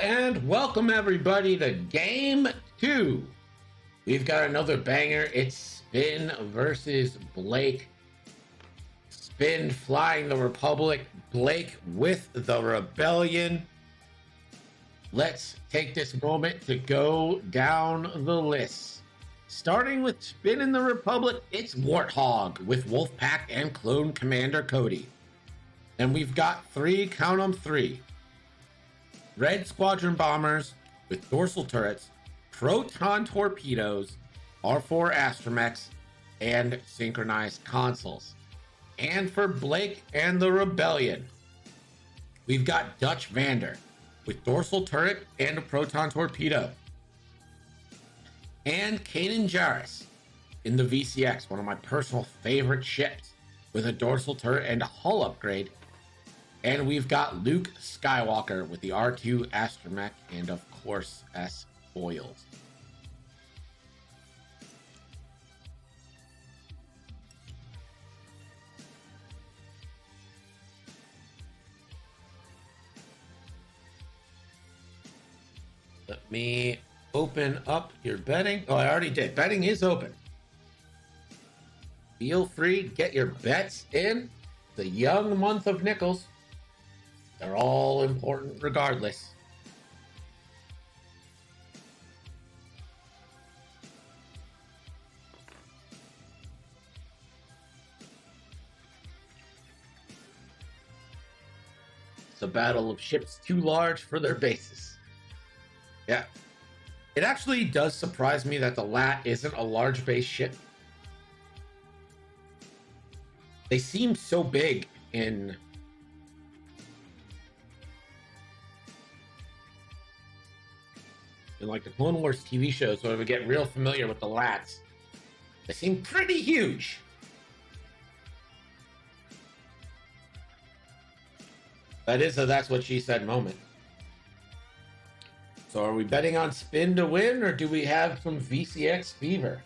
and welcome everybody to Game 2. We've got another banger. It's Spin versus Blake. Spin flying the Republic, Blake with the Rebellion. Let's take this moment to go down the list. Starting with Spin in the Republic, it's Warthog with Wolfpack and Clone Commander Cody. And we've got count 'em three. Red Squadron bombers with dorsal turrets, proton torpedoes, R4 astromechs, and synchronized consoles. And for Blake and the Rebellion, we've got Dutch Vander with dorsal turret and a proton torpedo. And Kanan Jarrus in the VCX, one of my personal favorite ships, with a dorsal turret and a hull upgrade. And we've got Luke Skywalker with the R2 astromech and, of course, S foils. Let me open up your betting. Oh, I already did. Betting is open. Feel free to get your bets in. The young month of nickels. They're all important regardless. It's a battle of ships too large for their bases. Yeah. It actually does surprise me that the LAT isn't a large base ship. They seem so big in like the Clone Wars TV shows, where we get real familiar with the LATs. They seem pretty huge. That is a that's what she said moment. So are we betting on Spin to win, or do we have some VCX fever?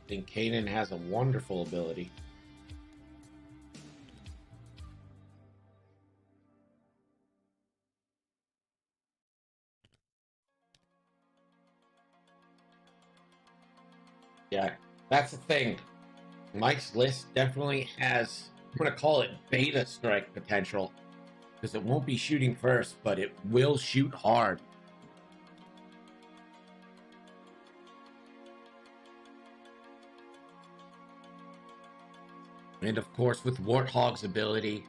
I think Kanan has a wonderful ability. Yeah, that's the thing. Mike's list definitely has, I'm going to call it beta strike potential, because it won't be shooting first, but it will shoot hard. And of course, with Warthog's ability,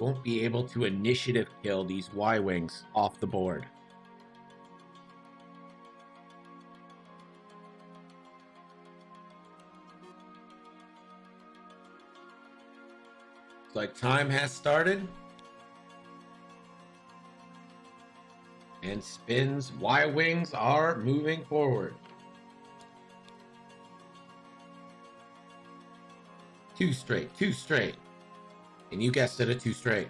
won't be able to initiative kill these Y-Wings off the board. It's like time has started. And Spin's Y-Wings are moving forward. Two straight. And you guessed it, a two straight.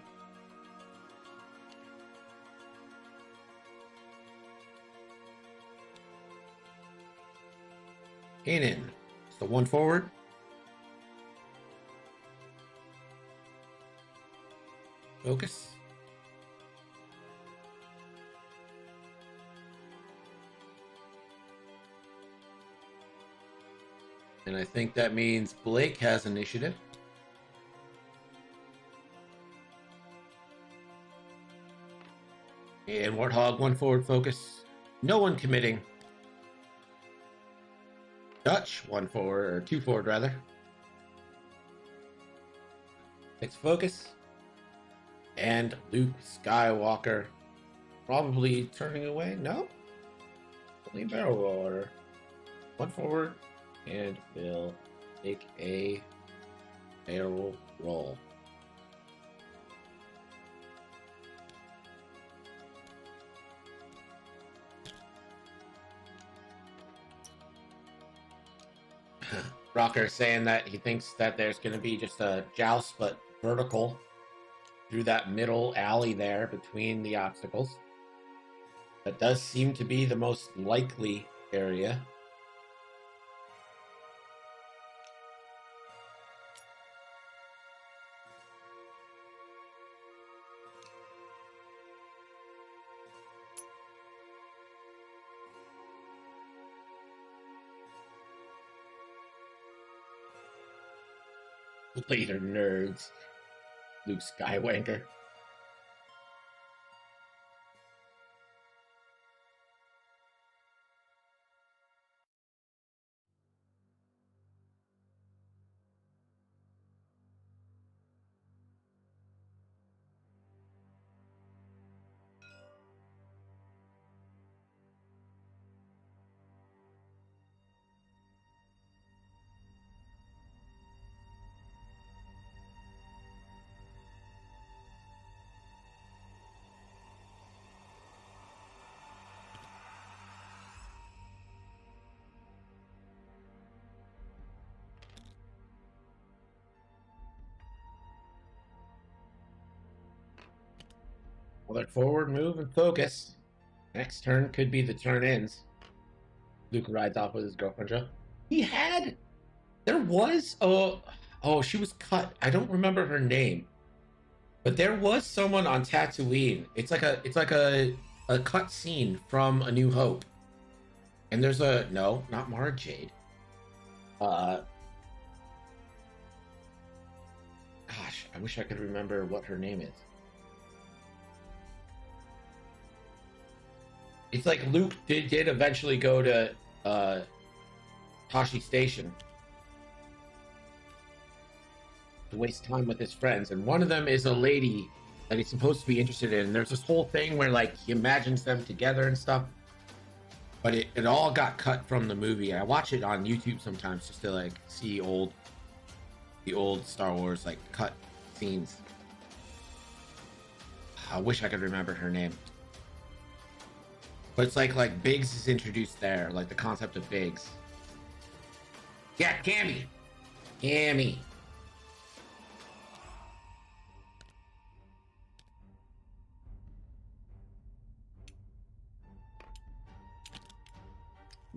Kanan, it's the one forward. Focus. And I think that means Blake has initiative. And Warthog, one forward focus. No one committing. Dutch, one forward, or two forward rather. Takes focus. And Luke Skywalker probably turning away. No? Only barrel roller. One forward. And will take a barrel roll. Rocker saying that he thinks that there's going to be just a joust, but vertical through that middle alley there between the obstacles. That does seem to be the most likely area. Later, nerds. Luke Skywalker. Well, forward move and focus. Next turn could be the turn ends. Luke rides off with his girlfriend, Joe. There was, she was cut. I don't remember her name, but there was someone on Tatooine. It's like a cut scene from A New Hope. And there's not Mara Jade. Gosh, I wish I could remember what her name is. It's like Luke did eventually go to Tosche Station to waste time with his friends, and one of them is a lady that he's supposed to be interested in. And there's this whole thing where like he imagines them together and stuff, but it all got cut from the movie. I watch it on YouTube sometimes just to like see the old Star Wars like cut scenes. I wish I could remember her name. But it's like Biggs is introduced there, like the concept of Biggs. Yeah, Cammy.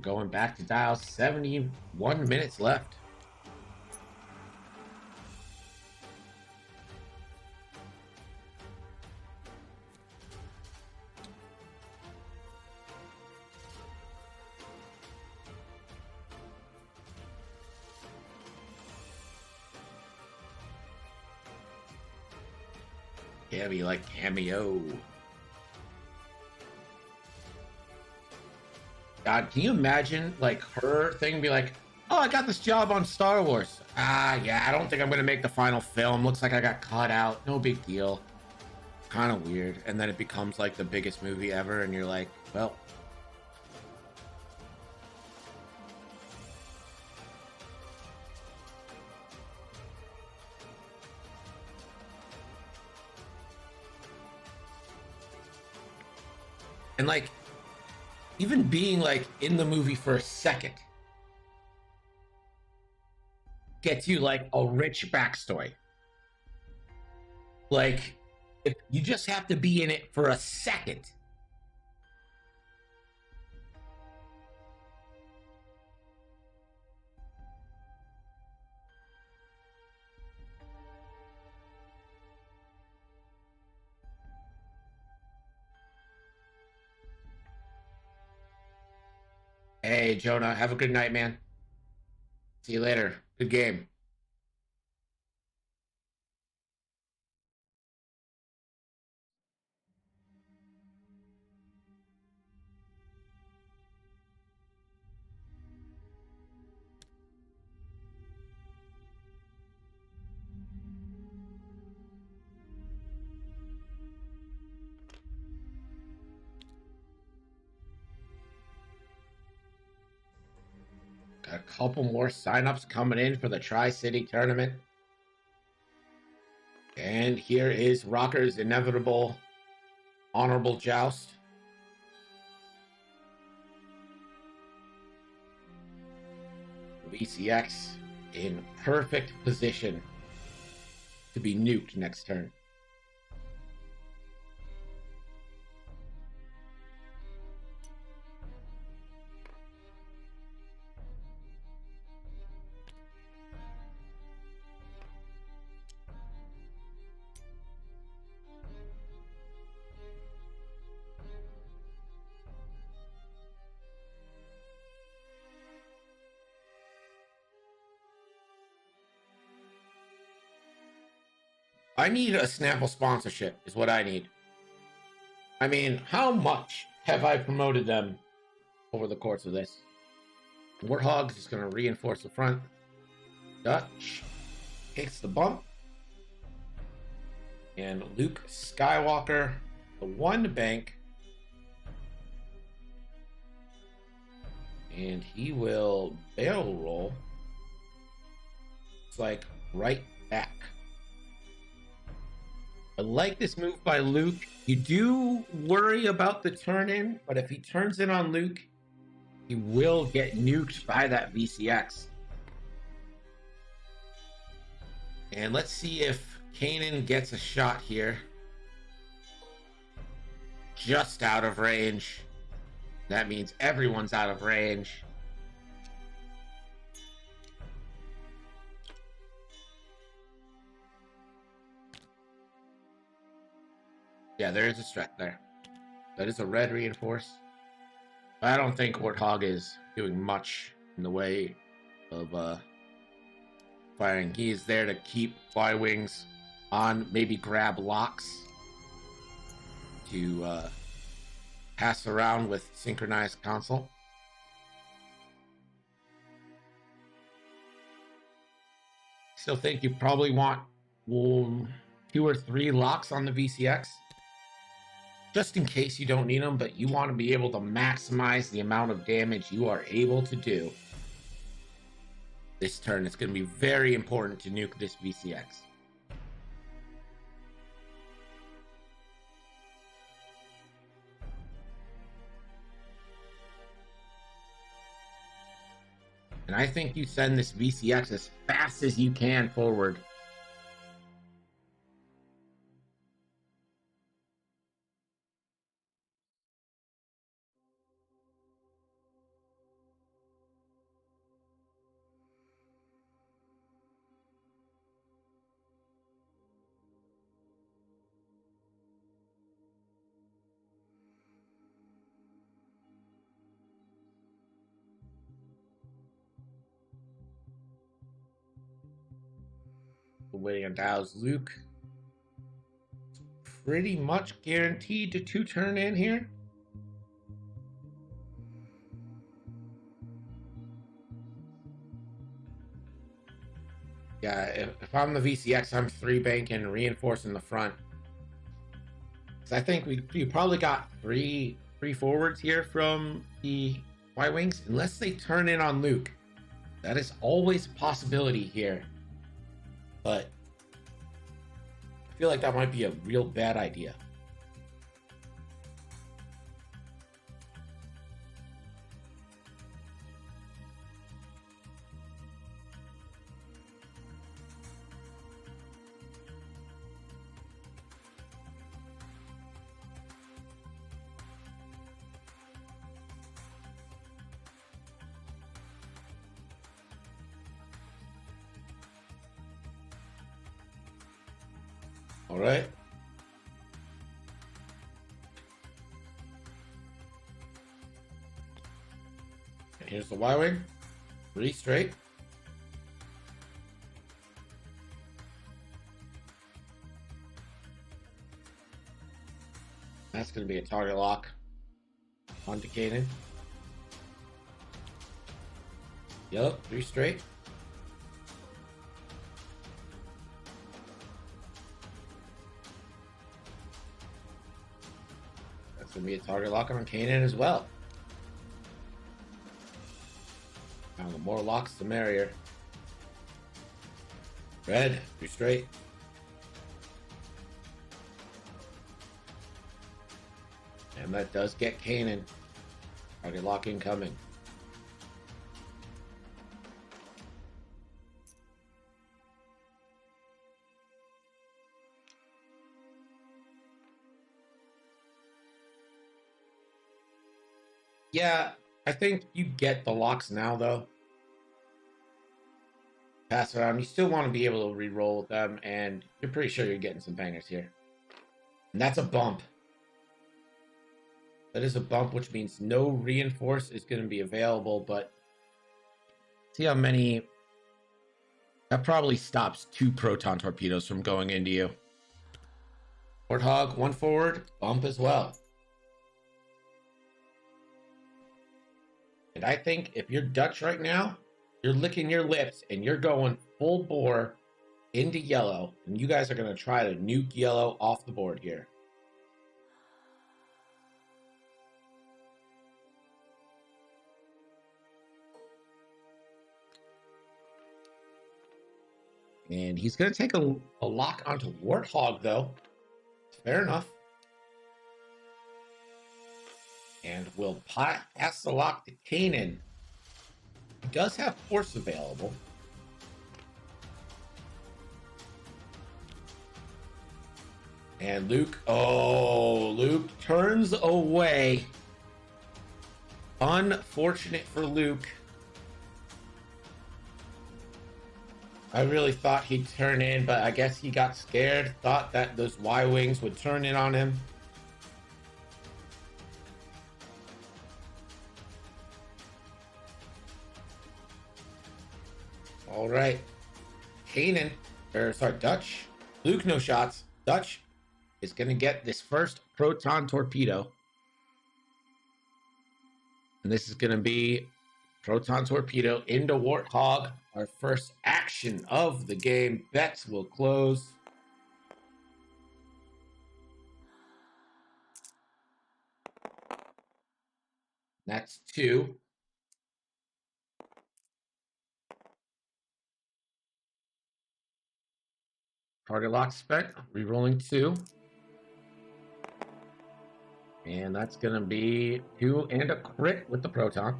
Going back to dial, 71 minutes left. Cammy like cameo. God, can you imagine like her thing be like, oh, I got this job on Star Wars. Yeah, I don't think I'm gonna make the final film. Looks like I got cut out. No big deal. Kind of weird. And then it becomes like the biggest movie ever, and you're like, well. And like, even being like in the movie for a second gets you like a rich backstory. Like, if you just have to be in it for a second. Hey, Jonah, have a good night, man. See you later. Good game. Got a couple more signups coming in for the Tri-City tournament. And here is Rocker's inevitable honorable joust. VCX in perfect position to be nuked next turn. I need a Snapple sponsorship, is what I need. I mean, how much have I promoted them over the course of this? Warthog is going to reinforce the front. Dutch takes the bump. And Luke Skywalker, the one bank. And he will barrel roll. It's like right back. I like this move by Luke. You do worry about the turn in, but if he turns in on Luke, he will get nuked by that VCX. And let's see if Kanan gets a shot here. Just out of range. That means everyone's out of range. Yeah, there is a strat there. That is a red reinforce. I don't think Warthog is doing much in the way of firing. He is there to keep Y-Wings on, maybe grab locks to pass around with synchronized console. Still think you probably want 2 or 3 locks on the VCX. Just in case you don't need them, but you want to be able to maximize the amount of damage you are able to do. This turn, it's going to be very important to nuke this VCX. And I think you send this VCX as fast as you can forward. Waiting on Dow's Luke. Pretty much guaranteed to 2 turn in here. Yeah, if I'm the VCX, I'm 3 banking and reinforcing the front. So I think we probably got three forwards here from the Y-Wings, unless they turn in on Luke. That is always a possibility here. But I feel like that might be a real bad idea. All right. And here's the Y-Wing. 3 straight. That's going to be a target lock onto Kanan. Yep, 3 straight. That's going to be a target lock on Kanan as well. Now, the more locks, the merrier. Red, 3 straight. And that does get Kanan. Target lock incoming. Yeah, I think you get the locks now, though. Pass around. You still want to be able to re-roll with them, and you're pretty sure you're getting some bangers here. And that's a bump. That is a bump, which means no reinforce is going to be available, but see how many... That probably stops 2 proton torpedoes from going into you. Warthog, 1 forward, bump as well. And I think if you're Dutch right now, you're licking your lips and you're going full bore into yellow, and you guys are going to try to nuke yellow off the board here. And he's going to take a lock onto Warthog, though. Fair enough. And we'll pass the lock to Kanan. He does have force available. And Luke, Luke turns away. Unfortunate for Luke. I really thought he'd turn in, but I guess he got scared, thought that those Y-Wings would turn in on him. All right. Dutch. Luke, no shots. Dutch is going to get this first proton torpedo. And this is going to be proton torpedo into Warthog. Our first action of the game. Bets will close. That's 2. Target lock spec, re-rolling 2. And that's going to be 2 and a crit with the proton.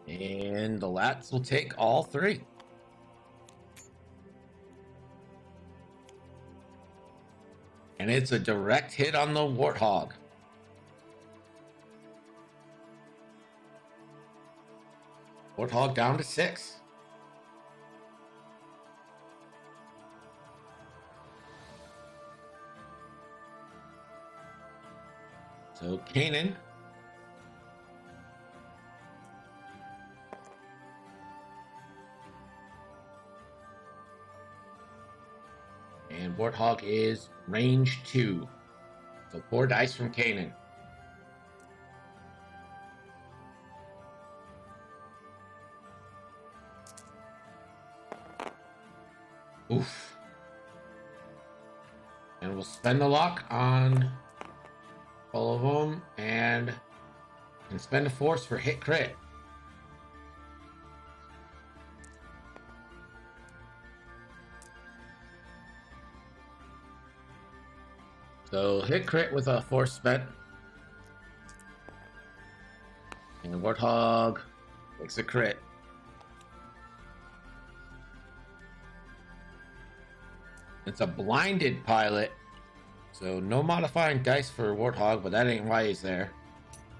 And the Lats will take all 3. And it's a direct hit on the Warthog. Warthog down to 6. So Kanan. And Warthog is range 2. So 4 dice from Kanan. Oof. And we'll spend the lock on all of them and spend a force for hit crit. So hit crit with a force spent. And the Warthog makes a crit. It's a blinded pilot. So no modifying dice for Warthog, but that ain't why he's there.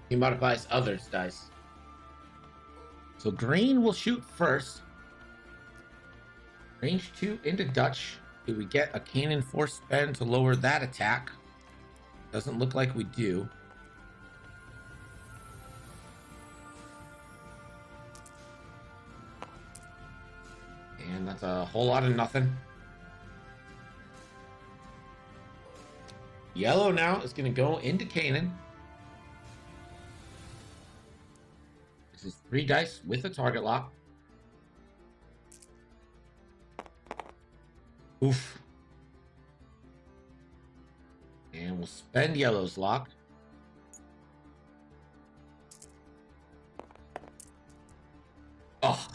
He modifies others' dice. So green will shoot first. Range 2 into Dutch. Do we get a cannon force spend to lower that attack? Doesn't look like we do. And that's a whole lot of nothing. Yellow now is going to go into Kanan. This is 3 dice with a target lock. Oof. And we'll spend yellow's lock. Oh,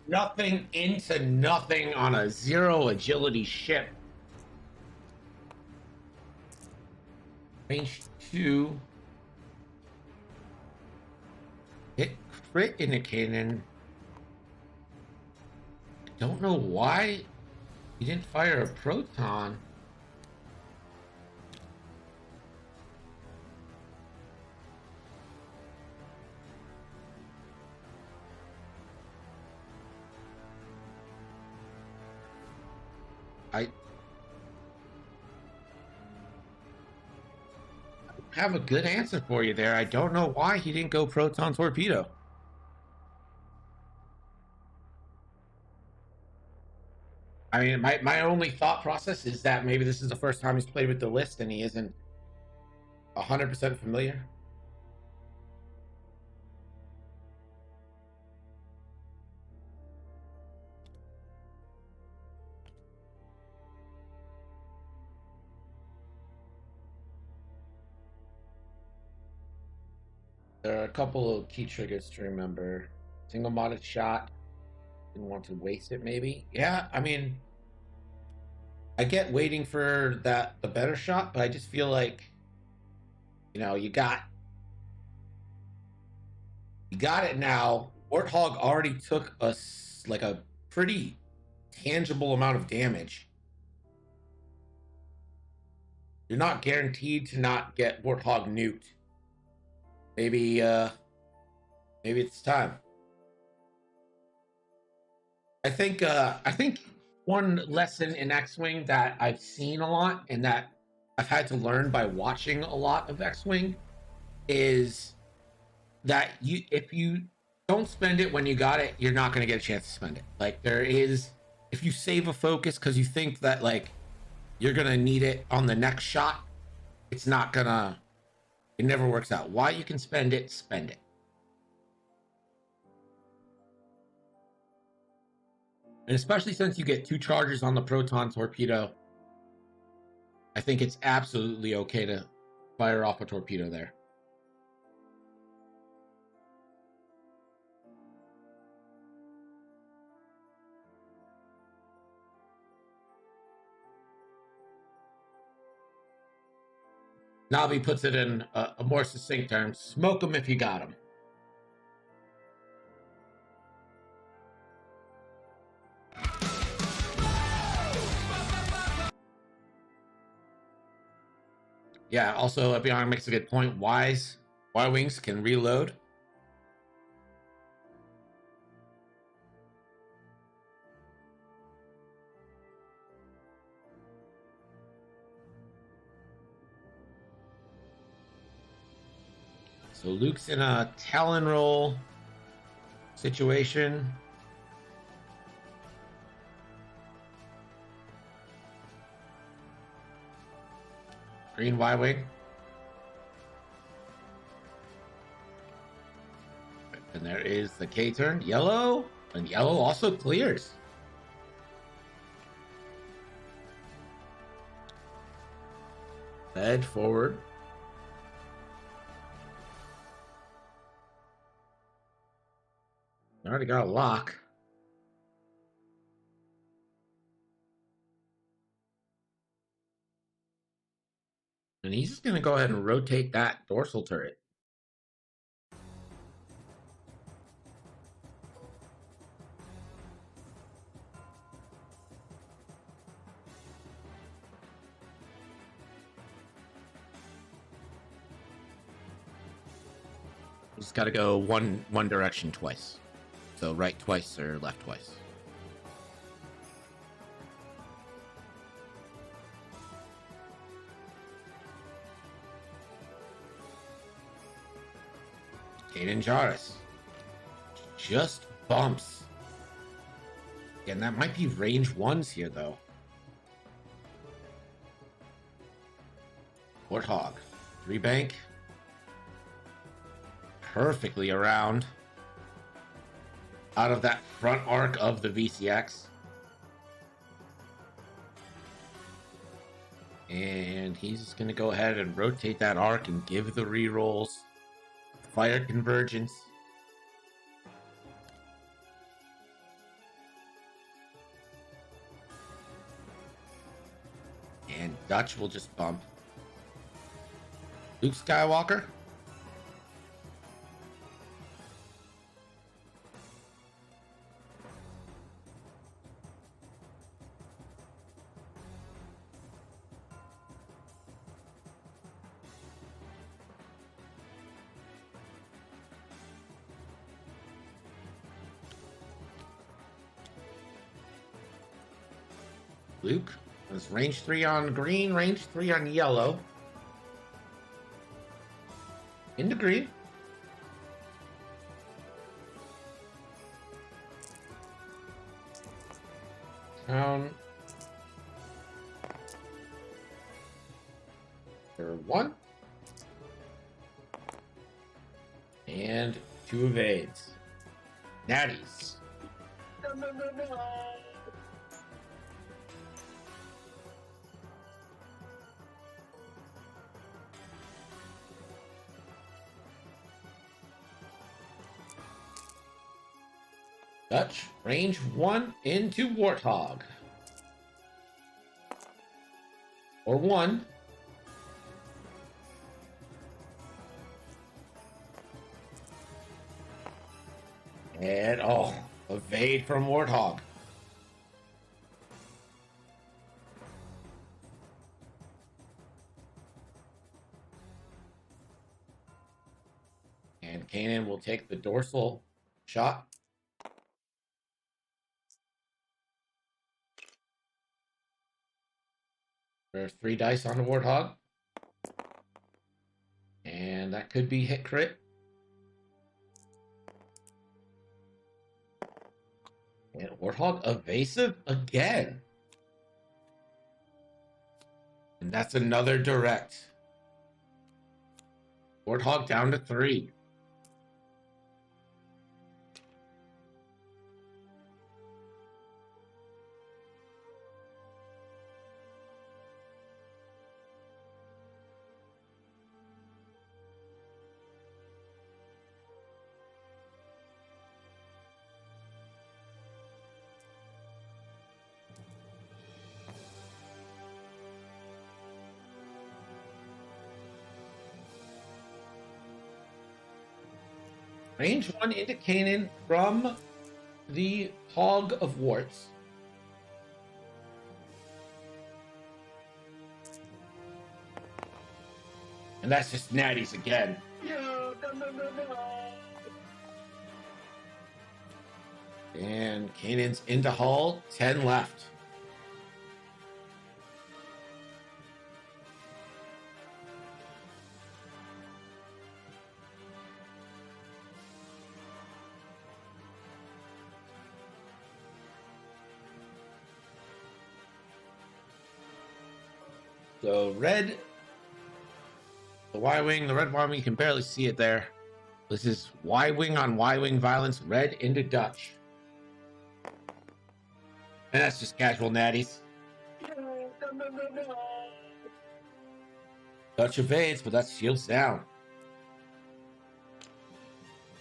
nothing into nothing on a 0 agility ship. Range 2. Hit crit in a cannon. Don't know why He didn't fire a proton. I have a good answer for you there. I don't know why he didn't go proton torpedo. I mean, my only thought process is that maybe this is the first time he's played with the list and he isn't 100% familiar. There are a couple of key triggers to remember. Single modded shot. Didn't want to waste it, maybe. Yeah, I mean, I get waiting for the better shot, but I just feel like, you got it now. Warthog already took us like a pretty tangible amount of damage. You're not guaranteed to not get Warthog nuked. Maybe it's time. I think one lesson in X-Wing that I've seen a lot and that I've had to learn by watching a lot of X-Wing is that if you don't spend it when you got it, you're not going to get a chance to spend it. Like if you save a focus because you think that like you're going to need it on the next shot, it never works out. Why you can spend it, spend it. And especially since you get 2 charges on the proton torpedo, I think it's absolutely okay to fire off a torpedo there. Navi puts it in a more succinct term: smoke them if you got them. Yeah, also, Beyond makes a good point. Y-Wings can reload. So Luke's in a Talon roll situation. Green Y-Wing. And there is the K-turn. Yellow. And yellow also clears. Head forward. I already got a lock. And he's just going to go ahead and rotate that dorsal turret. Just got to go one direction twice. So right twice or left twice. Kanan Jarrus just bumps. And that might be range 1s here, though. Warthog. 3 bank. Perfectly around. Out of that front arc of the VCX. And he's just going to go ahead and rotate that arc and give the rerolls. Fire convergence. And Dutch will just bump. Luke Skywalker. Luke. It's range 3 on green, range 3 on yellow. Into green. Town. For 1. And 2 evades. Natties. No. Dutch, range 1 into Warthog. Or 1. And, evade from Warthog. And Kanan will take the dorsal shot. There's 3 dice on the Warthog. And that could be hit crit. And Warthog evasive again. And that's another direct. Warthog down to 3. Range 1 into Kanan from the Hog of Warts. And that's just natties again. No. And Kanan's into Hull, 10 left. So red, the Y-Wing, the red Y-Wing, you can barely see it there. This is Y-Wing on Y-Wing violence, red into Dutch. And that's just casual natties. No. Dutch evades, but that's shields down.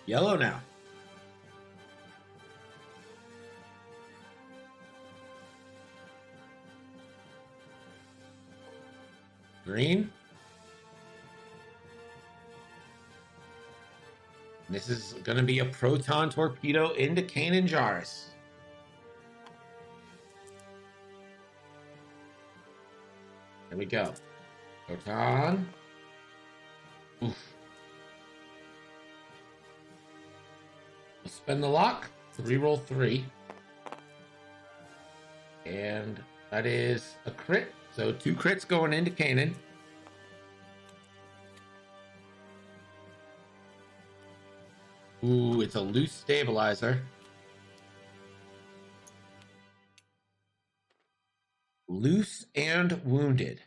Yellow now. Green. This is going to be a proton torpedo into Kanan Jarrus. There we go. Proton. Oof. We'll spend the lock. Reroll 3. And that is a crit. So 2 crits going into Kanan. Ooh, it's a loose stabilizer. Loose and wounded.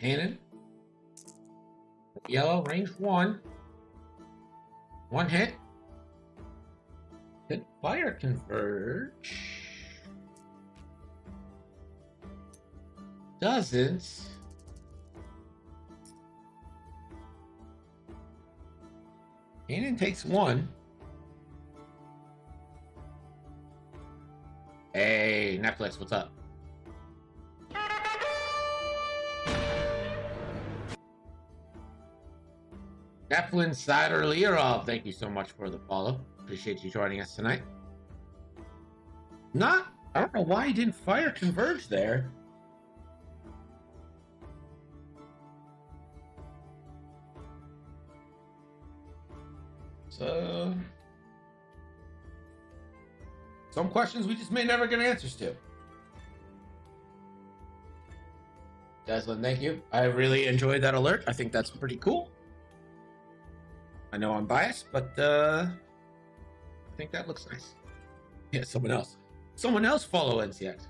Kanan. Yellow, range 1. 1 hit. Hit fire converge. Doesn't. Kanan takes 1. Hey, Netflix, what's up? Eflin Sider-Lierov, thank you so much for the follow. Appreciate you joining us tonight. I don't know why he didn't fire Converge there. So, some questions we just may never get answers to. Deslin, thank you. I really enjoyed that alert. I think that's pretty cool. I know I'm biased, but I think that looks nice. Yeah, someone else follow NCX.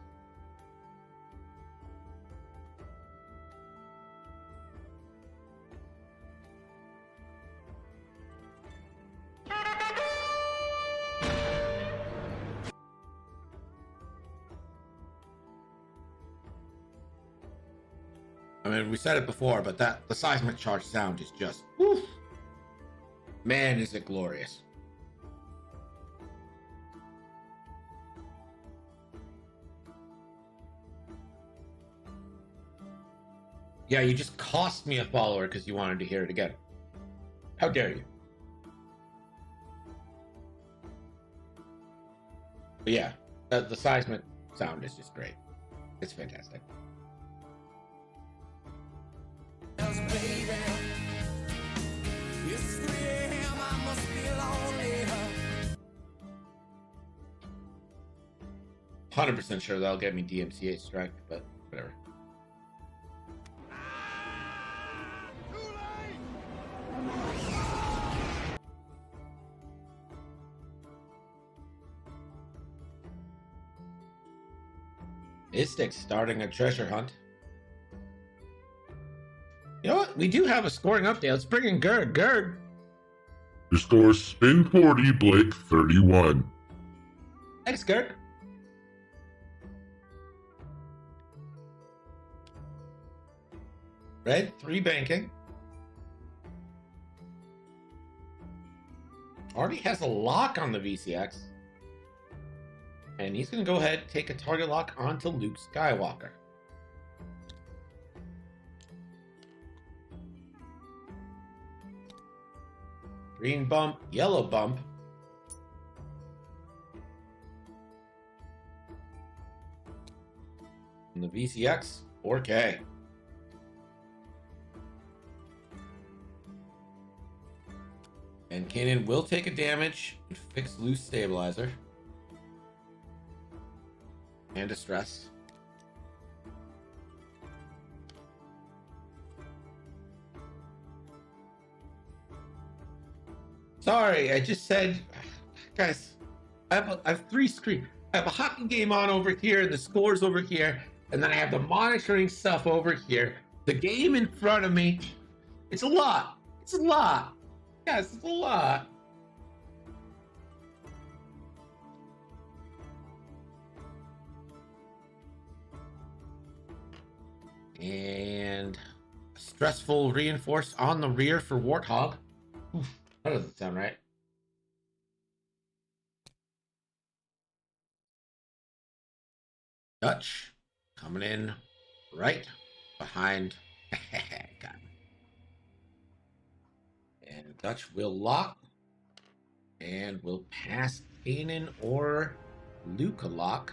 I mean, we said it before, but the seismic charge sound is just, woof. Man, is it glorious. Yeah, you just cost me a follower because you wanted to hear it again. How dare you? But yeah, the seismic sound is just great. It's fantastic. 100% sure that'll get me DMCA strike, but whatever. Istik's starting a treasure hunt. You know what? We do have a scoring update. Let's bring in Gerg. Gerg. Your score is Spin 40, Blake 31. Thanks, Gerg. Red, 3 banking. Already has a lock on the VCX. And he's going to go ahead and take a target lock onto Luke Skywalker. Green bump, yellow bump. And the VCX, 4K. And Kanan will take a damage and fix loose stabilizer. And distress. Sorry, I just said, guys, I have 3 screens. I have a hockey game on over here, and the scores over here, and then I have the monitoring stuff over here. The game in front of me. It's a lot. It's a lot. Yes, it's a lot. And stressful reinforce on the rear for Warthog. Oof, that doesn't sound right. Dutch coming in right behind. Got him. And Dutch will lock and will pass Kanan or Luke a lock.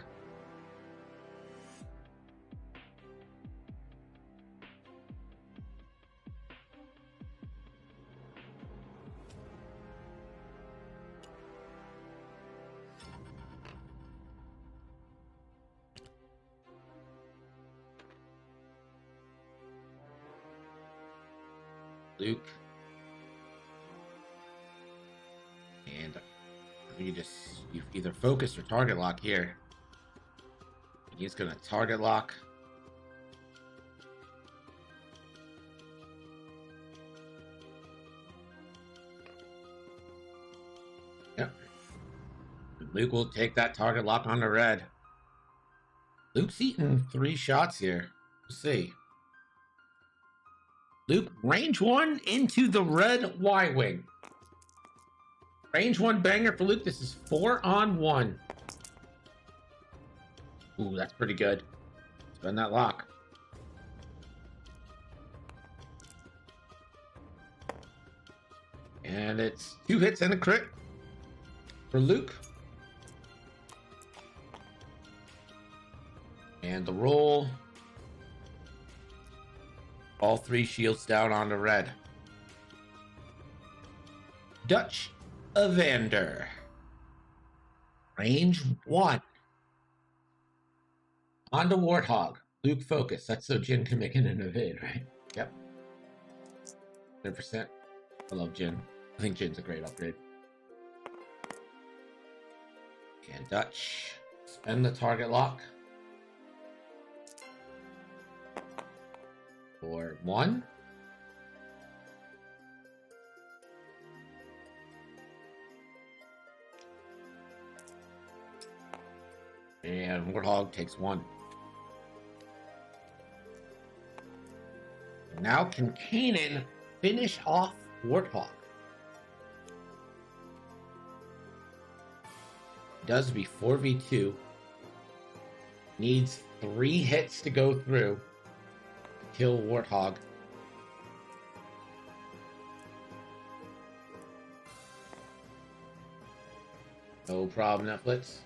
Luke. And you've either focus or target lock here. He's gonna target lock. Yep. Luke will take that target lock on the red. Luke's eaten 3 shots here. We'll see. Luke, range 1 into the red Y-Wing. Range 1 banger for Luke. This is 4-on-1. Ooh, that's pretty good. Spend that lock. And it's 2 hits and a crit for Luke. And the roll. All 3 shields down on the red. Dutch Evander. Range 1. On to Warthog. Luke focus. That's so Jin can make an evade, right? Yep. 100%. I love Jin. I think Jin's a great upgrade. And Dutch. Spend the target lock. For 1. And Warthog takes 1. Now can Kanan finish off Warthog? Does be 4v2. Needs 3 hits to go through to kill Warthog. No problem, Netflix.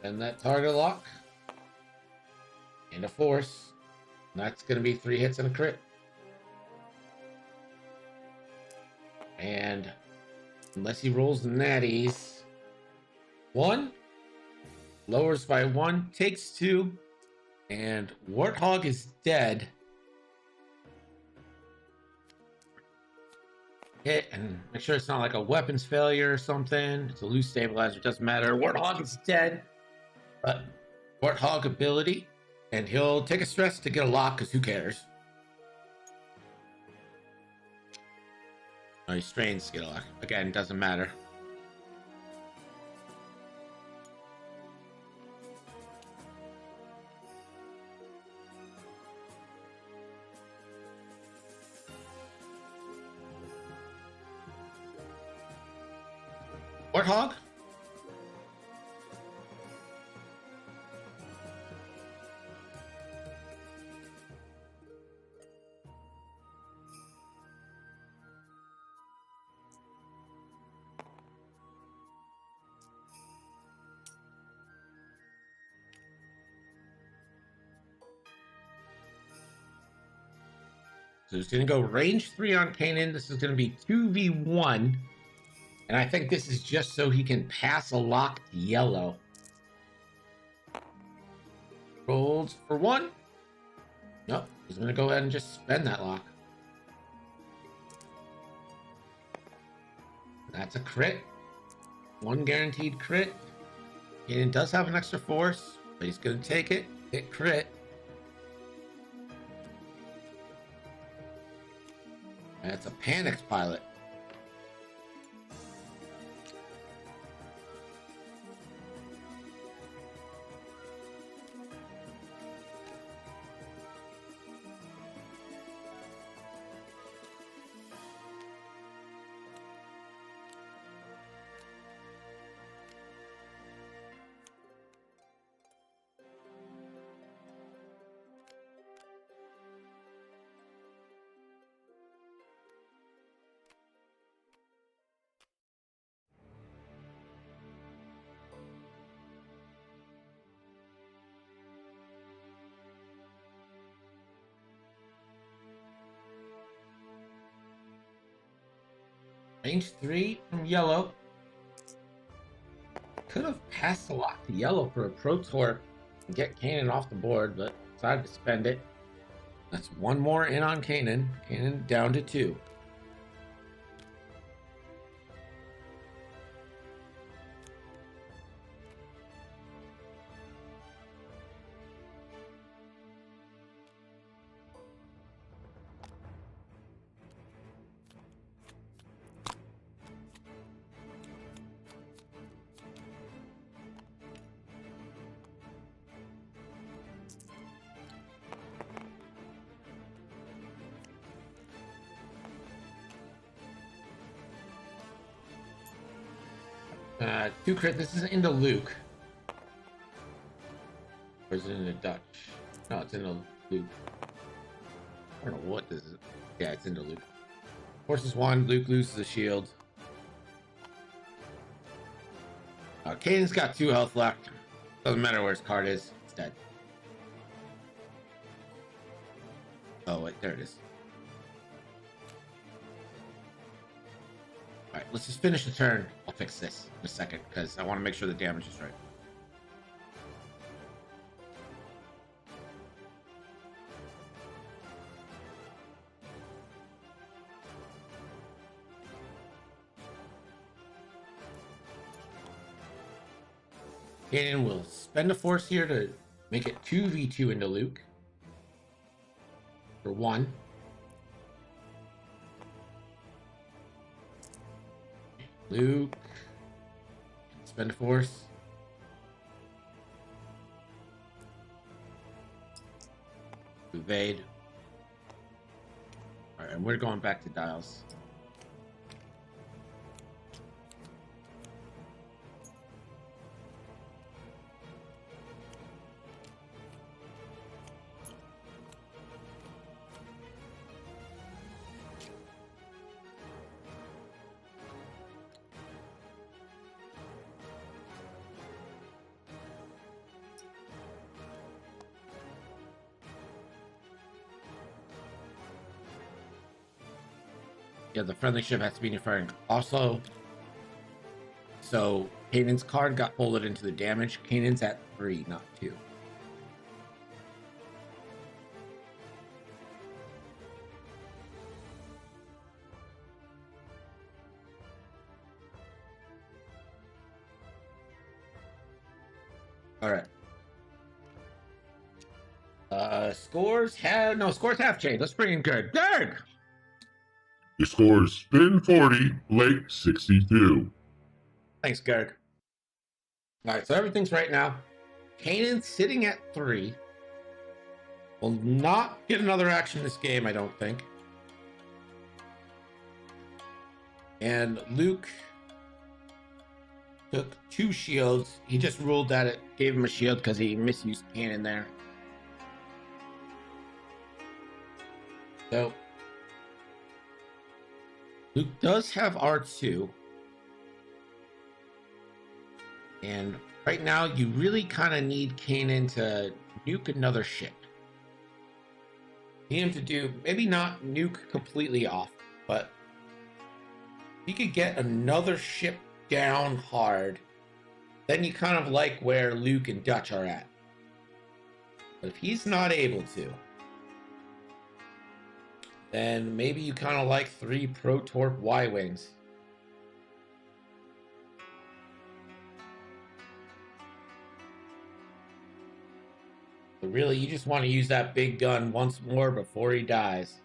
And that target lock and a force. And that's going to be 3 hits and a crit. And unless he rolls natties, 1 lowers by 1, takes 2, and Warthog is dead. Hit and make sure it's not like a weapons failure or something. It's a loose stabilizer, it doesn't matter. Warthog is dead. But Warthog ability, and he'll take a stress to get a lock because who cares? Oh, he strains to get a lock. Again, doesn't matter. Warthog. So it's going to go range 3 on Kanan. This is going to be 2v1. And I think this is just so he can pass a lock to yellow. Rolls for 1. Nope. He's going to go ahead and just spend that lock. That's a crit. 1 guaranteed crit. Kanan does have an extra force, but he's going to take it. Hit crit. That's a Panicked Pilot. Range 3 from yellow. Could have passed a lock to yellow for a Protor and get Kanan off the board, but decided to spend it. That's 1 more in on Kanan. Kanan down to 2. Two crit. This is into Luke. Or is it into Dutch? No, it's in the loop. I don't know what this is. Yeah, it's in the loop. Forces one, Luke loses a shield. Kanan's got 2 health left. Doesn't matter where his card is. It's dead. Oh, wait, there it is. Alright, let's just finish the turn. I'll fix this in a second, because I want to make sure the damage is right. Kanan will spend a force here to make it 2v2 into Luke. For 1. Luke. Spend a force. Evade. Alright, and we're going back to dials. Yeah, the friendly ship has to be in your firing. Also, so Kanan's card got folded into the damage. Kanan's at 3, not 2. All right. Scores have changed. Let's bring in Gerg. Gerg! Your score is Spin 40, Blake 62. Thanks, Gerg. All right, so everything's right now. Kanan's sitting at 3. Will not get another action this game, I don't think. And Luke took 2 shields. He just ruled that it gave him a shield because he misused Kanan there. So Luke does have R2. And right now, you really kind of need Kanan to nuke another ship. Need him to do, maybe not nuke completely off, but if you could get another ship down hard, then you kind of like where Luke and Dutch are at. But if he's not able to, then maybe you kind of like 3 Protorp Y-Wings. But really, you just want to use that big gun once more before he dies.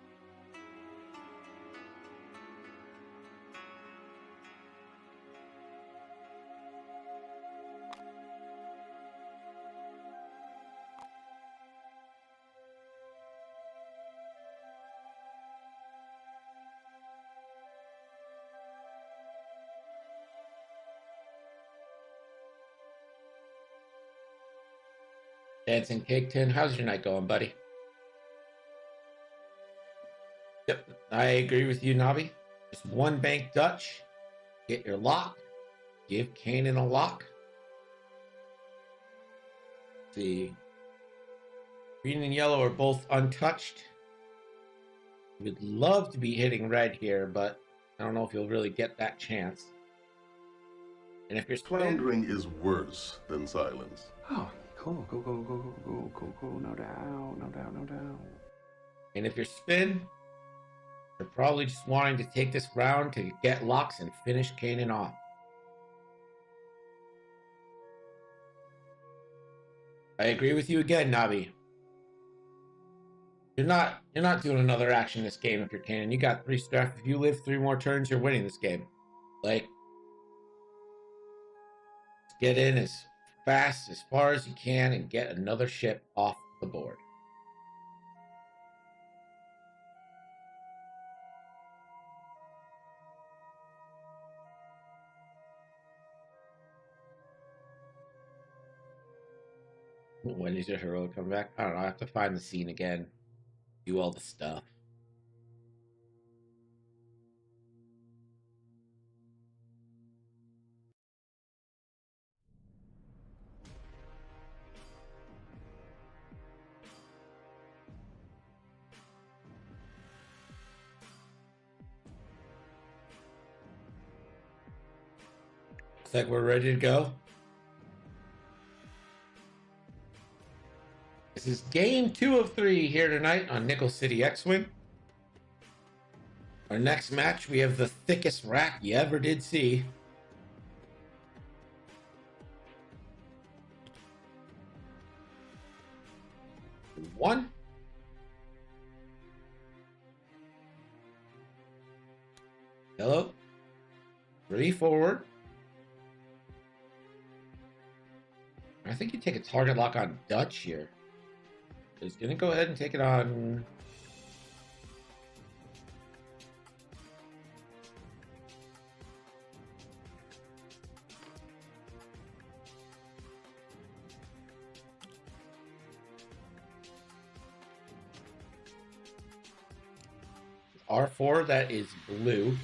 Dancing Cake Tin, how's your night going, buddy? Yep, I agree with you, Navi. Just 1 bank Dutch. Get your lock. Give Kanan a lock. Let's see. Green and yellow are both untouched. We'd love to be hitting red here, but I don't know if you'll really get that chance. And if you're Floundering is worse than silence. Oh, cool. Cool. No doubt. And if you're spin, you're probably just wanting to take this round to get locks and finish Kanan off. I agree with you again, Nabi. You're not doing another action this game if you're Kanan. You got 3 stuff. If you live 3 more turns, you're winning this game. Like, get in as fast, as far as you can, and get another ship off the board. When is your hero coming back? I don't know. I have to find the scene again. Do all the stuff. Looks like we're ready to go. This is game 2 of 3 here tonight on Nickel City X-Wing. Our next match, we have the thickest rack you ever did see. One. Hello. 3 forward. I think you take a target lock on Dutch here. He's going to go ahead and take it on... R4, that is blue.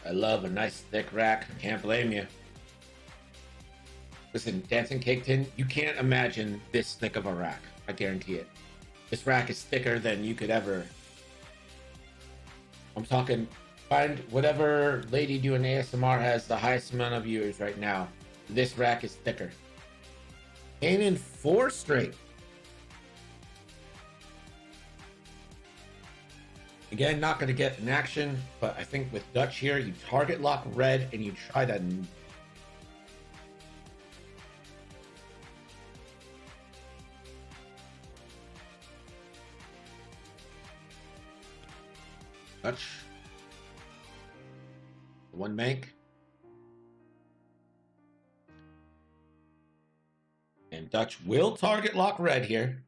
I love a nice thick rack. Can't blame you. Listen, Dancing Cake Tin, you can't imagine this thick of a rack. I guarantee it. This rack is thicker than you could ever. I'm talking, find whatever lady doing ASMR has the highest amount of viewers right now. This rack is thicker. And in 4 straight. Again, not going to get an action, but I think with Dutch here, you target lock red and you try to... Dutch. 1 bank. And Dutch will target lock red here.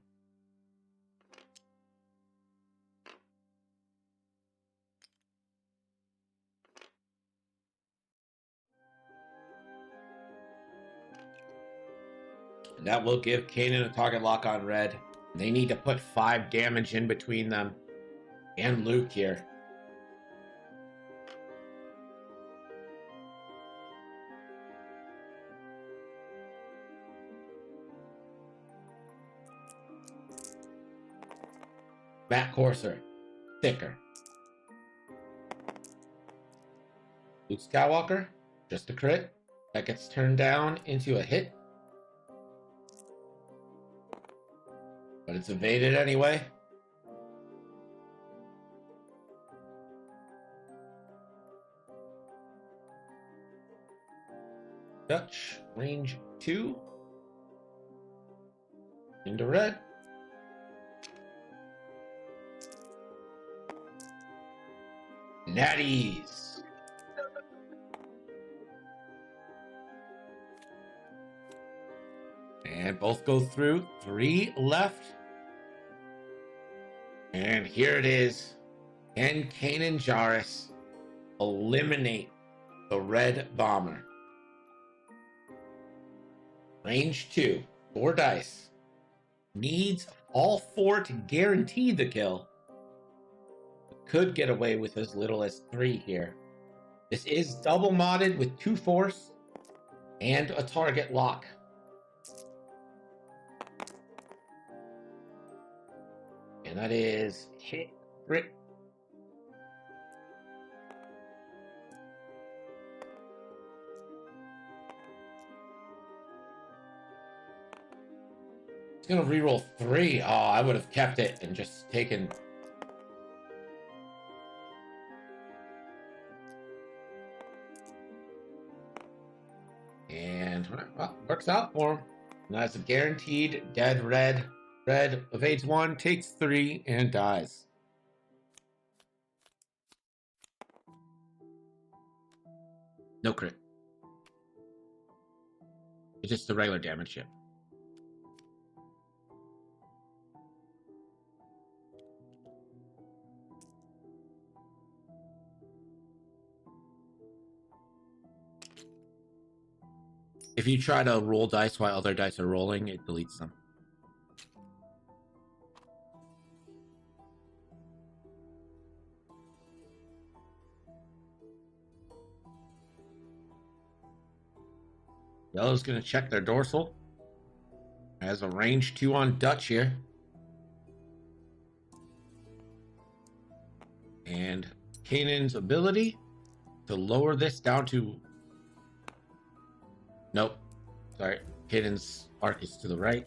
And that will give Kanan a target lock on red. They need to put 5 damage in between them and Luke here. Matt Corsair, thicker. Luke Skywalker, just a crit. That gets turned down into a hit. But it's evaded anyway. Dutch, range 2. Into red. Natties. And both go through. 3 left. And here it is. Can Kanan Jarrus eliminate the red bomber? Range 2. 4 dice. Needs all 4 to guarantee the kill. Could get away with as little as 3 here. This is double modded with 2 force and a target lock. And that is hit, crit. It's gonna reroll 3. Oh, I would have kept it and just taken. And well, works out for him. Now it's a guaranteed dead red. Red evades 1, takes 3, and dies. No crit. It's just the regular damage chip. If you try to roll dice while other dice are rolling, it deletes them. Yellow's going to check their dorsal. Has a range 2 on Dutch here. And Kanan's ability to lower this down to... Nope. Sorry. Kanan's arc is to the right.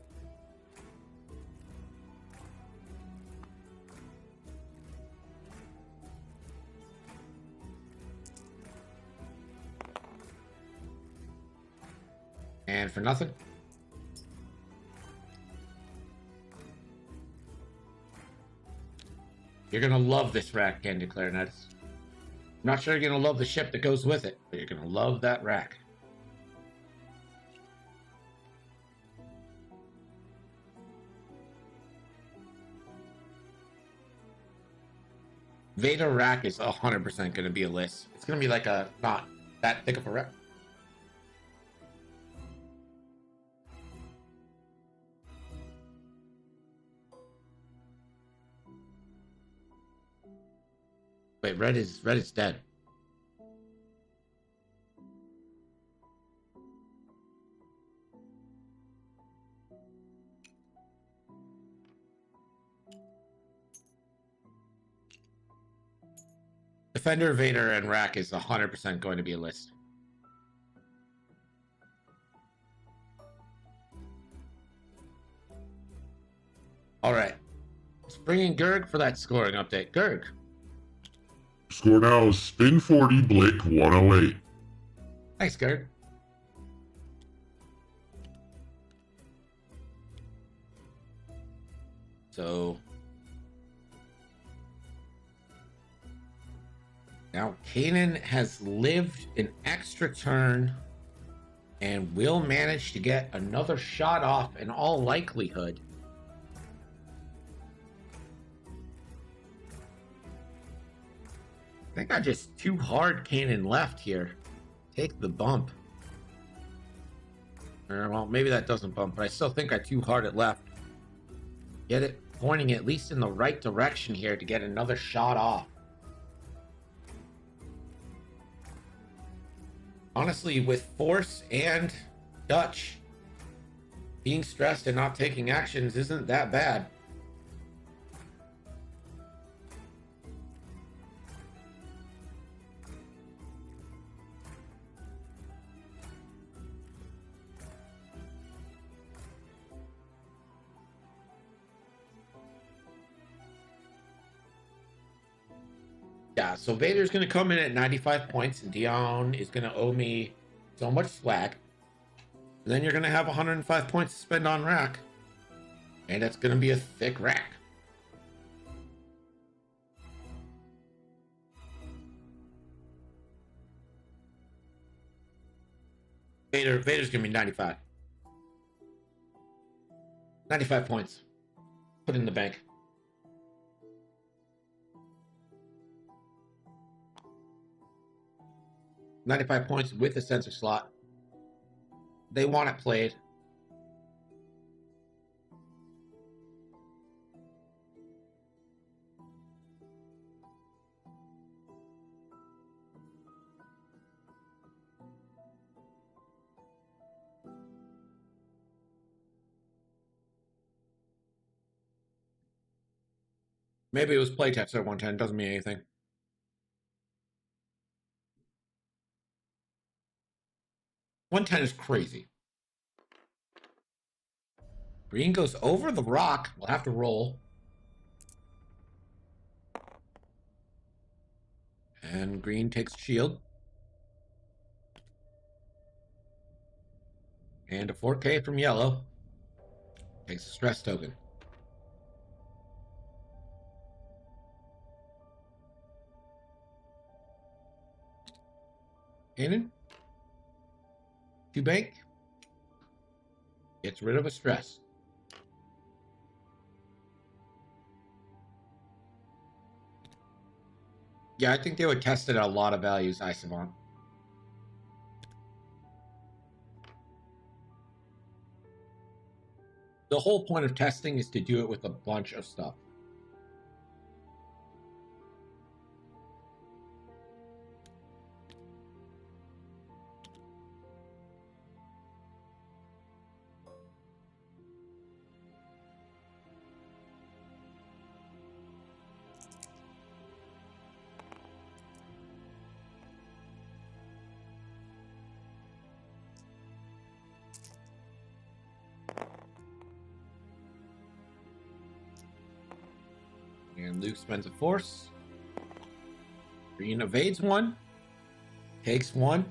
And for nothing. You're going to love this rack, Can Declare Nuts. I'm not sure you're going to love the ship that goes with it, but you're going to love that rack. Vader rack is 100% going to be a list. It's going to be like a not that thick of a rack. Wait, red is dead. Defender, Vader, and Rack is 100% going to be a list. All right. Let's bring in Gerg for that scoring update. Gerg. Score now is Spin 40, Blake 108. Thanks, Gerg. So now Kanan has lived an extra turn and will manage to get another shot off in all likelihood. I think I just too hard Kanan left here. Take the bump. Or, well, maybe that doesn't bump, but I still think I too hard it left. Get it pointing at least in the right direction here to get another shot off. Honestly, with Force and Dutch, being stressed and not taking actions isn't that bad. Yeah, so Vader's going to come in at 95 points, and Dion is going to owe me so much swag. And then you're going to have 105 points to spend on Rack. And that's going to be a thick rack. Vader's going to be 95. 95 points. Put in the bank. $95 points with a sensor slot. They want it played. Maybe it was playtest at 110. Doesn't mean anything. $110 is crazy. Green goes over the rock. We'll have to roll. And green takes shield. And a 4K from yellow. Takes a stress token. Kanan? to bank. Gets rid of a stress. Yeah, I think they would test it at a lot of values, Isavant. The whole point of testing is to do it with a bunch of stuff. And Luke spends a force. Green evades one. Takes one.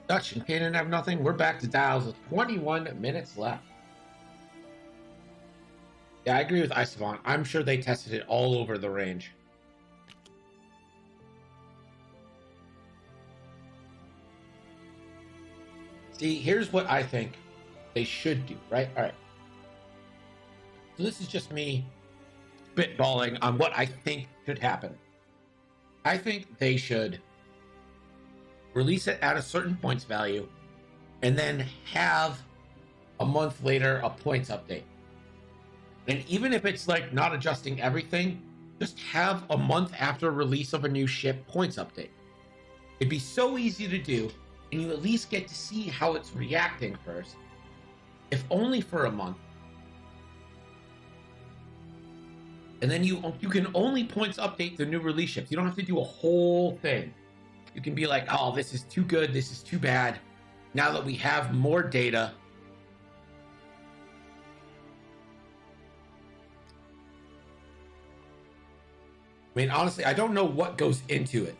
Dutch and Kanan have nothing. We're back to dials with 21 minutes left. Yeah, I agree with Isavant. I'm sure they tested it all over the range. See, here's what I think they should do, right? All right. So this is just me spitballing on what I think should happen. I think they should release it at a certain points value and then have a month later a points update. And even if it's like not adjusting everything, just have a month after release of a new ship points update. It'd be so easy to do, and you at least get to see how it's reacting first, if only for a month. And then you can only points update the new release ships. You don't have to do a whole thing. You can be like, oh, this is too good, this is too bad. Now that we have more data, I mean, honestly, I don't know what goes into it.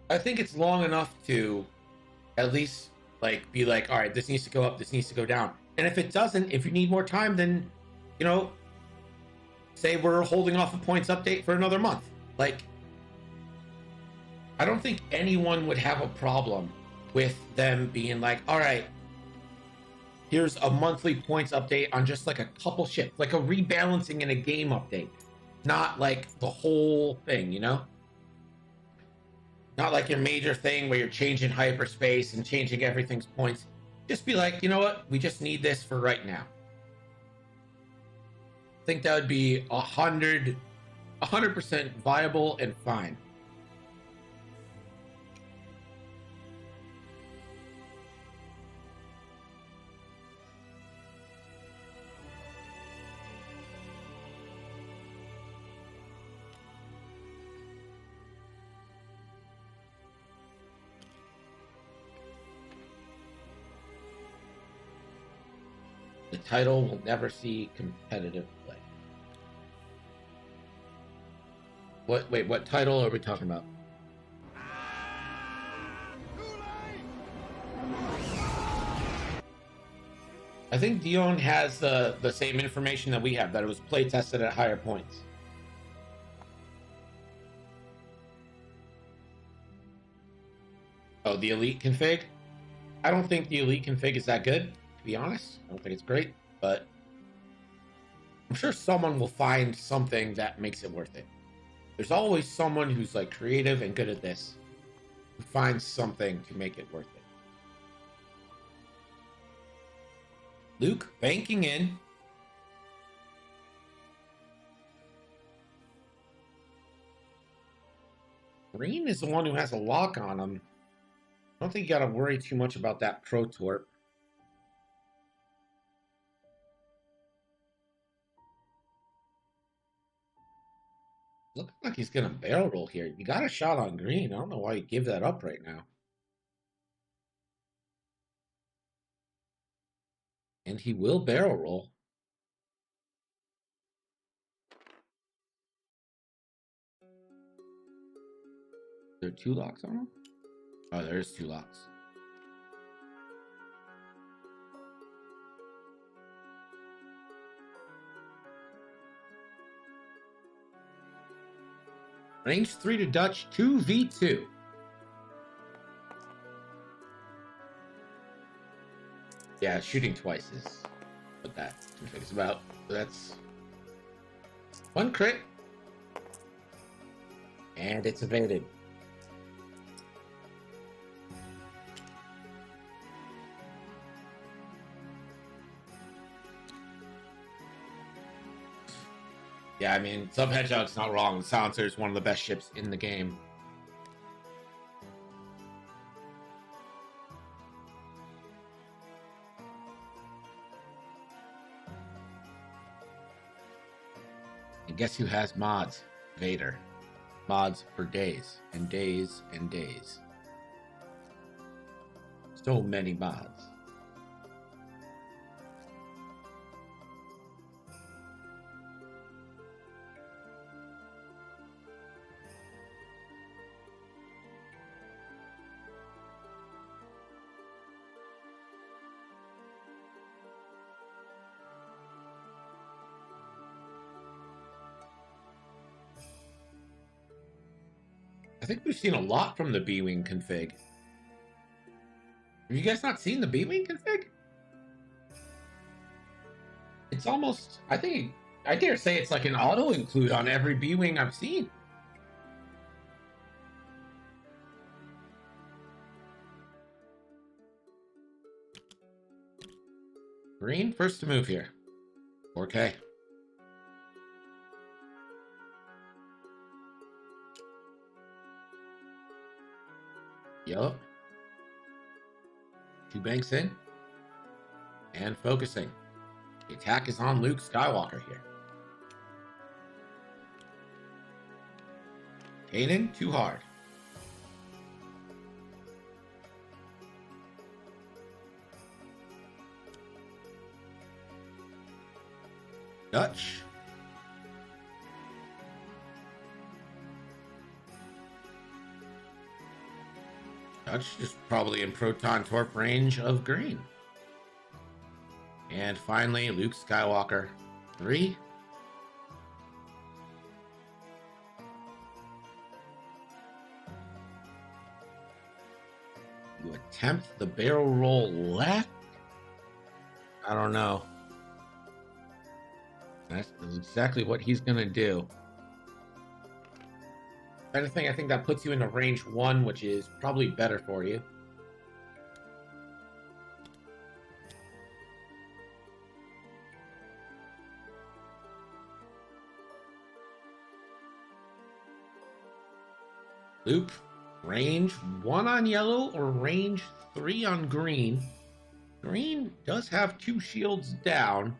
I think it's long enough to at least like be like, all right, this needs to go up, this needs to go down. And if it doesn't, if you need more time, then, you know, say we're holding off a points update for another month. Like, I don't think anyone would have a problem with them being like, all right, here's a monthly points update on just like a couple ships, like a rebalancing in a game update, not like the whole thing, you know? Not like your major thing where you're changing hyperspace and changing everything's points. Just be like, you know what? We just need this for right now. I think that would be 100% viable and fine. The title will never see competitive play. Wait, what title are we talking about? I think Dion has the same information that we have, that it was play tested at higher points. Oh, the elite config? I don't think the elite config is that good, to be honest. I don't think it's great, but I'm sure someone will find something that makes it worth it. There's always someone who's like creative and good at this, who finds something to make it worth it. Luke banking in. Green is the one who has a lock on him. I don't think you got to worry too much about that Pro Torp. Looks like he's going to barrel roll here. You got a shot on Green. I don't know why you give that up right now. And he will barrel roll. There are 2 locks on him? Oh, there's 2 locks. Range 3 to Dutch, 2v2. Yeah, shooting twice is what that config is about. So that's 1 crit. And it's evaded. Yeah, I mean, Sub Hedgehog's not wrong. The Silencer is one of the best ships in the game. And guess who has mods? Vader. Mods for days and days and days. So many mods. I think we've seen a lot from the B-Wing config. Have you guys not seen the B-Wing config? It's almost, I dare say it's like an auto-include on every B-Wing I've seen. Green, first to move here. 4K. Yellow. 2 banks in. And focusing. The attack is on Luke Skywalker here. Kanan, too hard. Dutch. Dutch is probably in Proton Torp range of green. And finally, Luke Skywalker, 3. You attempt the barrel roll left? I don't know. That's exactly what he's going to do. I think that puts you into range 1, which is probably better for you. Luke, range 1 on yellow or range 3 on green. Green does have 2 shields down.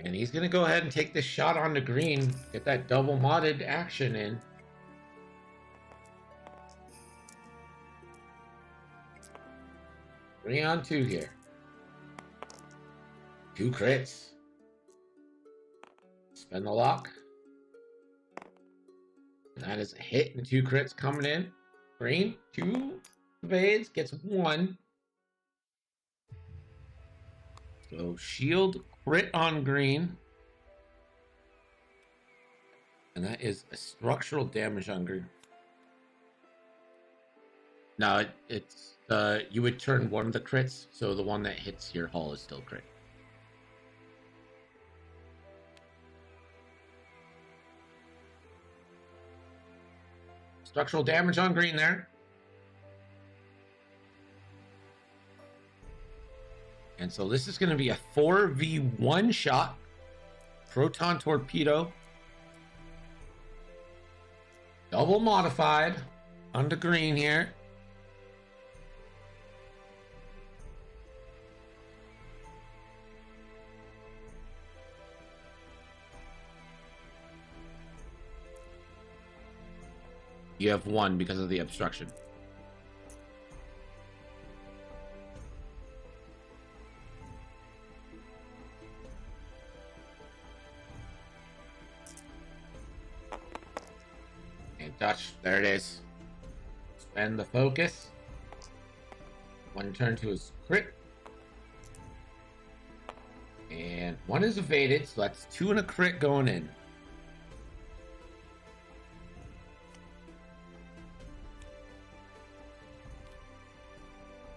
And he's going to go ahead and take this shot onto green, get that double modded action in. Three on 2 here. 2 crits. Spend the lock. And that is a hit and 2 crits coming in. Green, 2 evades, gets 1. So shield crit on green. And that is a structural damage on green. No, it's you would turn one of the crits, so the one that hits your hull is still crit. Structural damage on green there. And so this is going to be a 4v1 shot. Proton torpedo. Double modified onto green here. You have 1 because of the obstruction. Dutch, there it is. Spend the focus. One turn to his crit. And one is evaded, so that's 2 and a crit going in.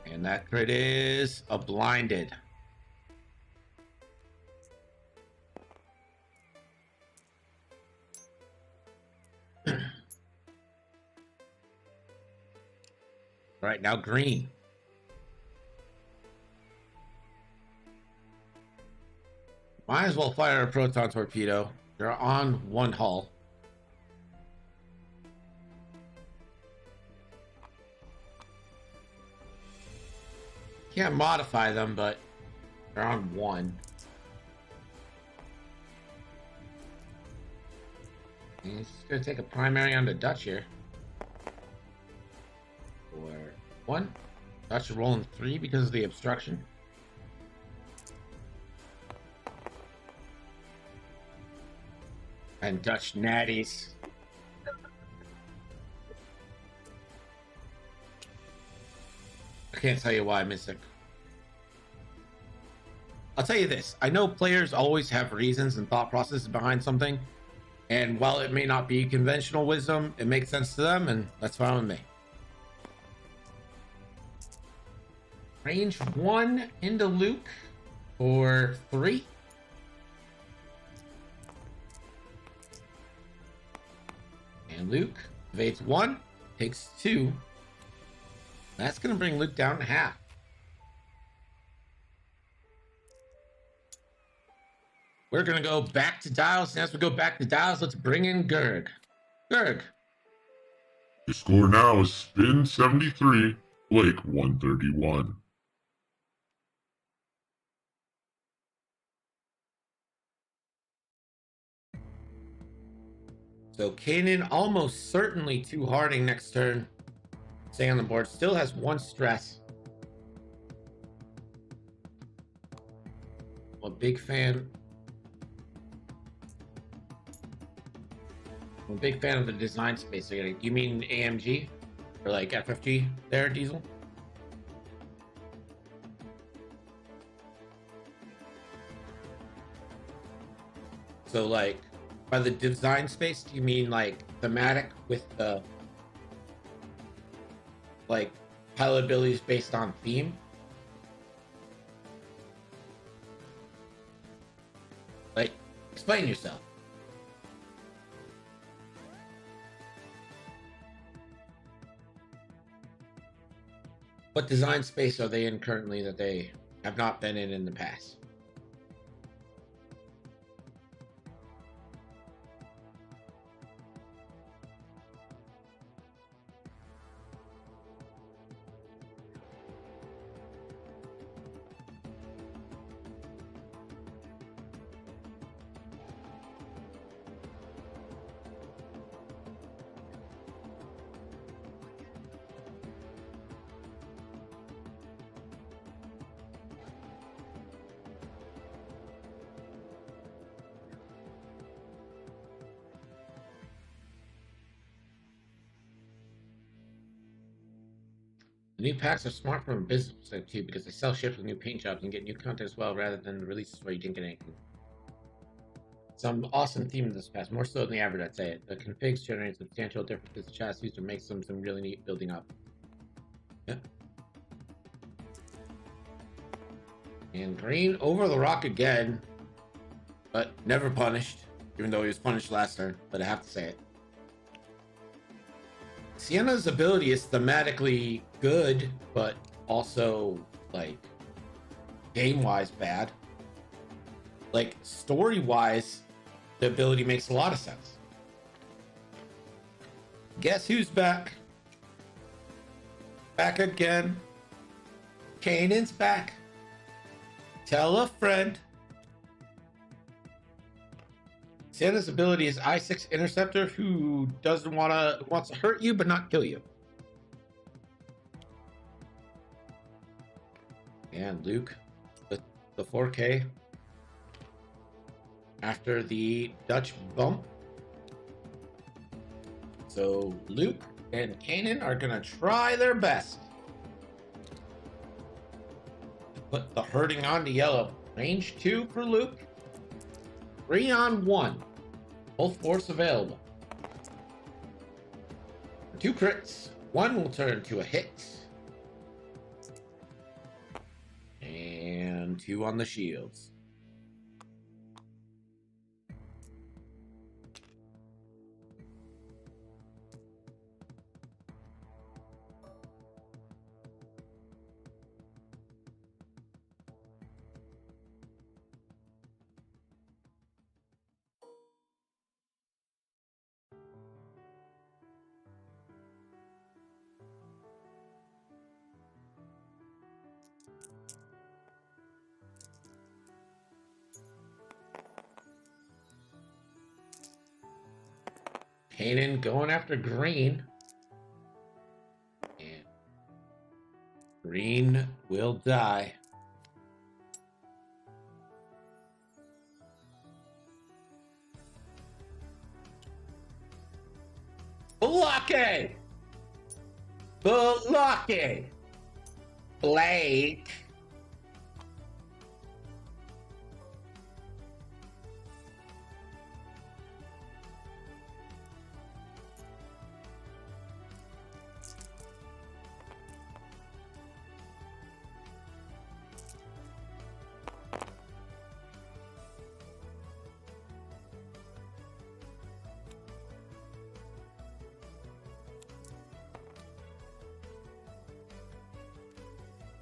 And that crit is a blinded. All right, now green. Might as well fire a proton torpedo. They're on 1 hull. Can't modify them, but they're on 1. And he's just gonna take a primary on the Dutch here. For 1. Dutch is rolling 3 because of the obstruction. And Dutch natties. I can't tell you why I missed it. I'll tell you this. I know players always have reasons and thought processes behind something. And while it may not be conventional wisdom, it makes sense to them, and that's fine with me. Range 1 into Luke for 3. And Luke evades 1, takes 2. That's going to bring Luke down to half. We're going to go back to dials. And as we go back to dials, let's bring in Gerg. Gerg. The score now is Spin 73, Blake 131. So Kanan almost certainly 2 Harding next turn. Staying on the board. Still has 1 stress. I'm a big fan. I'm a big fan of the design space. So you mean AMG? Or like FFG there, Diesel? So like, by the design space, do you mean like thematic with the like pilot abilities based on theme? Like, explain yourself. What design space are they in currently that they have not been in the past? The new packs are smart from a business perspective too, because they sell ships with new paint jobs and get new content as well, rather than the releases where you didn't get anything. Some awesome theme in this pass, more so than the average, I'd say. The configs generate substantial differences in chassis to make some really neat building up. Yeah. And green over the rock again, but never punished, even though he was punished last turn, but I have to say it. Sienna's ability is thematically good, but also, like, game-wise bad. Like, story-wise, the ability makes a lot of sense. Guess who's back? Back again. Kanan's back. Tell a friend. Sienna's ability is I-6 Interceptor, who wants to hurt you but not kill you. And Luke, the 4K. After the Dutch bump. So Luke and Kanan are gonna try their best to put the hurting on to yellow. Range 2 for Luke. 3 on 1. Both force available. 2 crits. 1 will turn to a hit. And 2 on the shields. Kanan going after green. And green will die. Lucky! Lucky! Blake!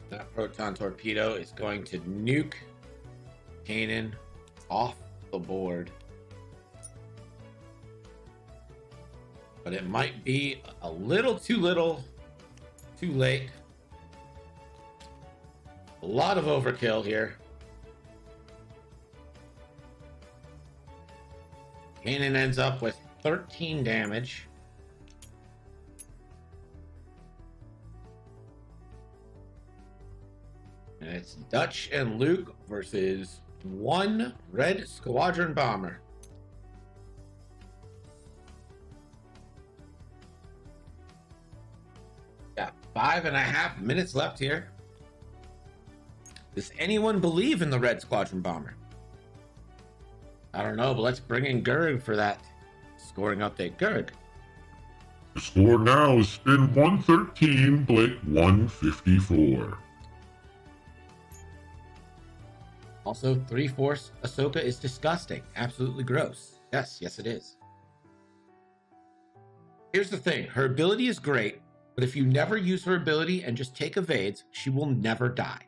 That proton torpedo is going to nuke Kanan off the board. But it might be a little, too late. A lot of overkill here. Kanan ends up with 13 damage. And it's Dutch and Luke versus 1 Red Squadron bomber. Got 5.5 minutes left here. Does anyone believe in the Red Squadron bomber? I don't know, but let's bring in Gurg for that scoring update. Gurg. The score now is spin 113, Blake 154. Also, 3/4 Ahsoka is disgusting. Absolutely gross. Yes, it is. Here's the thing. Her ability is great, but if you never use her ability and just take evades, she will never die.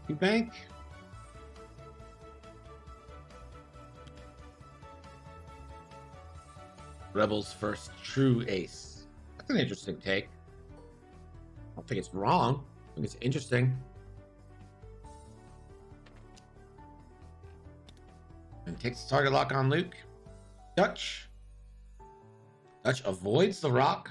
You bank. Rebels' first true ace. That's an interesting take. I don't think it's wrong. I think it's interesting. And takes the target lock on Luke. Dutch avoids the rock.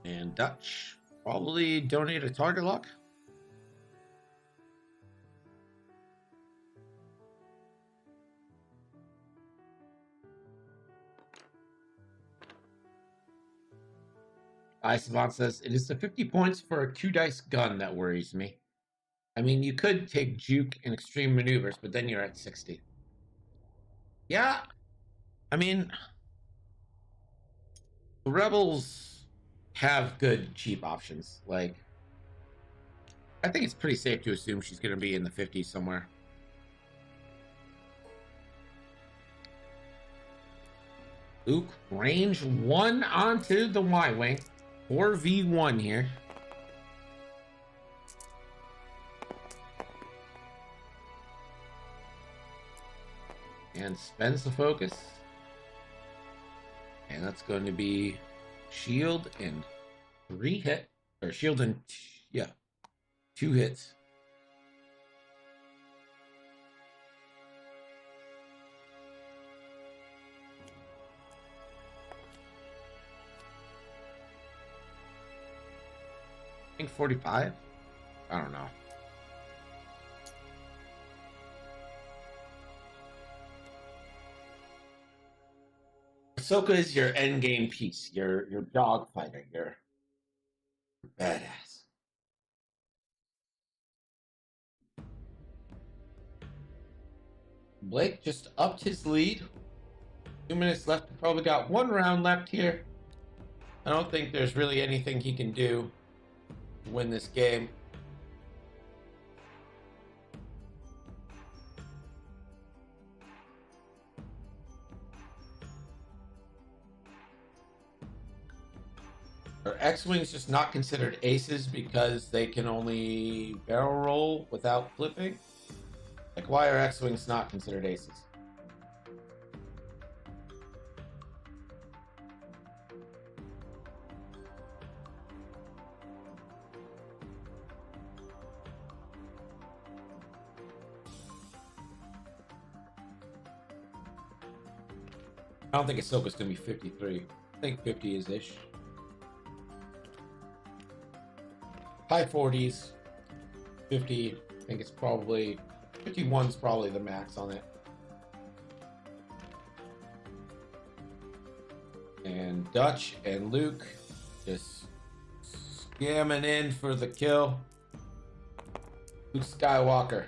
And Dutch probably donate a target lock. Savant says, it is the 50 points for a 2-dice gun that worries me. I mean, you could take juke and extreme maneuvers, but then you're at 60. Yeah. I mean, the Rebels have good cheap options. Like, I think it's pretty safe to assume she's going to be in the 50s somewhere. Luke, range 1 onto the Y-Wing. 4v1 here. And spends the focus. And that's going to be shield and 3 hit. Or shield and, 2 hits. I think 45. I don't know. Ahsoka is your endgame piece, your dog fighter, your badass. Blake just upped his lead. 2 minutes left. Probably got 1 round left here. I don't think there's really anything he can do to win this game. Are X-Wings just not considered aces because they can only barrel roll without flipping? Like, why are X-Wings not considered aces? I don't think Ahsoka's going to be 53. I think 50 is ish. High 40s. 50. I think it's probably 51's probably the max on it. And Dutch and Luke just scamming in for the kill. Luke Skywalker.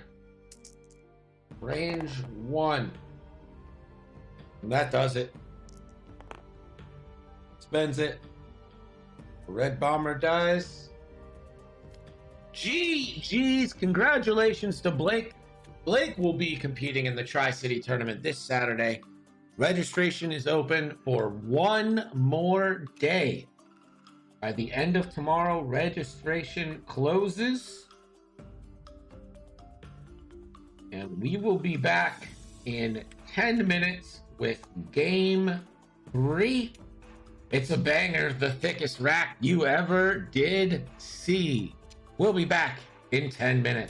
Range 1. And that does it. Spends it. Red Bomber dies. GG's. Congratulations to Blake. Blake will be competing in the Tri-City tournament this Saturday. Registration is open for 1 more day. By the end of tomorrow, registration closes. And we will be back in 10 minutes with Game 3. It's a banger, the thickest rack you ever did see. We'll be back in 10 minutes.